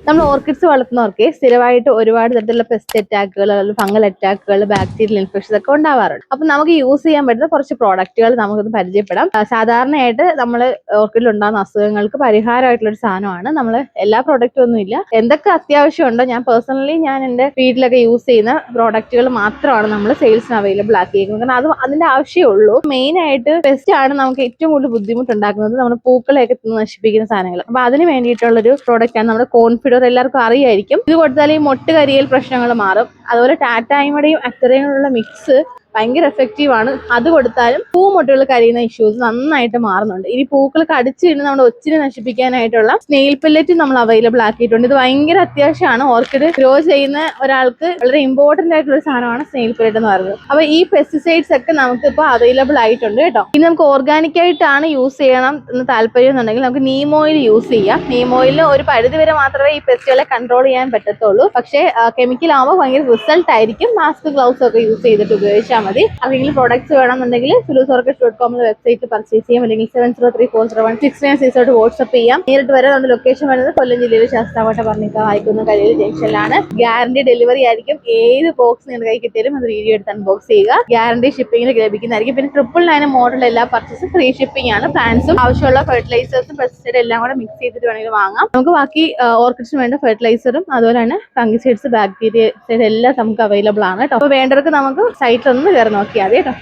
നമ്മൾ ഓർക്കിഡ്സ് വളർത്തുന്നവർക്ക് സ്ഥിരമായിട്ട് ഒരുപാട് തരത്തിലുള്ള പെസ്റ്റ് അറ്റാക്കുകൾ, അല്ലെങ്കിൽ ഫംഗൽ അറ്റാക്കുകൾ, ബാക്ടീരിയൽ ഇൻഫെക്ഷൻ ഒക്കെ ഉണ്ടാവാറുണ്ട്. അപ്പൊ നമുക്ക് യൂസ് ചെയ്യാൻ പറ്റുന്ന കുറച്ച് പ്രോഡക്റ്റുകൾ നമുക്കൊന്ന് പരിചയപ്പെടാം. സാധാരണയായിട്ട് നമ്മൾ ഓർക്കിഡിൽ ഉണ്ടാകുന്ന അസുഖങ്ങൾക്ക് പരിഹാരമായിട്ടുള്ള ഒരു സാധനമാണ്. നമ്മൾ എല്ലാ പ്രോഡക്റ്റും ഒന്നും ഇല്ല, എന്തൊക്കെ അത്യാവശ്യം ഉണ്ടോ ഞാൻ പേഴ്സണലി എൻ്റെ വീട്ടിലൊക്കെ യൂസ് ചെയ്യുന്ന പ്രോഡക്റ്റുകൾ മാത്രമാണ് നമ്മൾ സെയിൽസിന് അവൈലബിൾ ആക്കിയിരിക്കുന്നത്. കാരണം അതിന്റെ ആവശ്യമേ ഉള്ളൂ. മെയിൻ ആയിട്ട് പെസ്റ്റ് ആണ് നമുക്ക് ഏറ്റവും കൂടുതൽ ബുദ്ധിമുട്ടുണ്ടാക്കുന്നത്, നമ്മുടെ പൂക്കളെയൊക്കെ നശിപ്പിക്കുന്ന സാധനങ്ങൾ. അപ്പൊ അതിന് വേണ്ടിയിട്ടുള്ളൊരു പ്രോഡക്റ്റ് ആണ് നമ്മുടെ കോൺഫിഡർ. എല്ലാവർക്കും അറിയായിരിക്കും. ഇത് കൊടുത്താൽ ഈ മൊട്ട് കരിയൽ പ്രശ്നങ്ങൾ മാറും. അതുപോലെ ടാറ്റായ്മയുടെയും അക്ടറയും മിക്സ് ഭയങ്കര എഫക്റ്റീവ് ആണ്. അത് കൊടുത്താലും പൂമൊട്ടുകൾ കരിയുന്ന ഇഷ്യൂസ് നന്നായിട്ട് മാറുന്നുണ്ട്. ഇനി പൂക്കൾ കടിച്ചു കഴിഞ്ഞ് നമ്മുടെ ഒച്ചിനെ നശിപ്പിക്കാനായിട്ടുള്ള സ്നെയിൽ പെല്ലറ്റ് നമ്മൾ അവൈലബിൾ ആക്കിയിട്ടുണ്ട്. ഇത് ഭയങ്കര അത്യാവശ്യമാണ്. ഓർക്കിഡ് ഗ്രോ ചെയ്യുന്ന ഒരാൾക്ക് വളരെ ഇമ്പോർട്ടന്റ് ആയിട്ടുള്ള ഒരു സാധനമാണ് സ്നെയിൽ പെല്ലറ്റ് എന്ന് പറയുന്നത്. അപ്പൊ ഈ പെസ്റ്റിസൈഡ്സ് ഒക്കെ നമുക്ക് ഇപ്പോൾ അവൈലബിൾ ആയിട്ടുണ്ട് കേട്ടോ. ഇനി നമുക്ക് ഓർഗാനിക് ആയിട്ടാണ് യൂസ് ചെയ്യണം എന്ന് താല്പര്യം എന്നുണ്ടെങ്കിൽ നമുക്ക് നീം ഓയിൽ യൂസ് ചെയ്യാം. നീം ഓയിലിന് ഒരു പരിധി വരെ മാത്രമേ ഈ പെസ്റ്റുകളെ കൺട്രോൾ ചെയ്യാൻ പറ്റത്തുള്ളൂ. പക്ഷേ കെമിക്കൽ ആവുമ്പോൾ ഭയങ്കര റിസൾട്ട് ആയിരിക്കും. മാസ്ക്, ഗ്ലൗസ് ഒക്കെ യൂസ് ചെയ്തിട്ട് ഉപയോഗിച്ചാൽ മതി. അല്ലെങ്കിൽ പ്രോഡക്ട്സ് വേണമെന്നുണ്ടെങ്കിൽ philosopherkids.com വെബ്സൈറ്റ് പർച്ചേസ് ചെയ്യാം. അല്ലെങ്കിൽ 7034016960 വാട്സ്ആപ്പ് ചെയ്യാം. നേരിട്ട് വരെ നമ്മുടെ ലൊക്കേഷൻ വരുന്നത് കൊല്ലം ജില്ലയിൽ ശാസ്താംകോട്ട പറഞ്ഞിട്ട് വായിക്കുന്ന കഴിയിൽ ജംഗ്ഷനിലാണ്. ഗ്യാരണ്ടി ഡെലിവറി ആയിരിക്കും. ഏത് ബോക്സ് നിങ്ങളുടെ കൈ കിട്ടിയാലും അത് വീഡിയോ എടുത്ത് അൺബോക്സ് ചെയ്യുക. ഗ്യാരണ്ടി ഷിപ്പിംഗിൽ ലഭിക്കുന്നതായിരിക്കും. പിന്നെ 999 മോഡൽ എല്ലാ പർച്ചേസും ഫ്രീ ഷിപ്പിംഗ് ആണ്. പ്ലാന്റ്സും ആവശ്യമുള്ള ഫെർട്ടിലൈസേഴ്സും പെസ്റ്റിസൈഡ് എല്ലാം കൂടെ മിക്സ് ചെയ്തിട്ട് വേണമെങ്കിൽ വാങ്ങാം. നമുക്ക് ബാക്കി ഓർക്കിഡ്സിന് വേണ്ട ഫെർട്ടിലൈസറും അതുപോലെ തന്നെ ഫംഗിസൈഡ്സ്, ബാക്ടീരിയ സൈഡ് എല്ലാം നമുക്ക് അവൈലബിൾ ആണ് കേട്ടോ. അപ്പോൾ വേണ്ടവർക്ക് നമുക്ക് സൈറ്റിലൊന്ന് കയറി നോക്കിയാൽ മതി കേട്ടോ.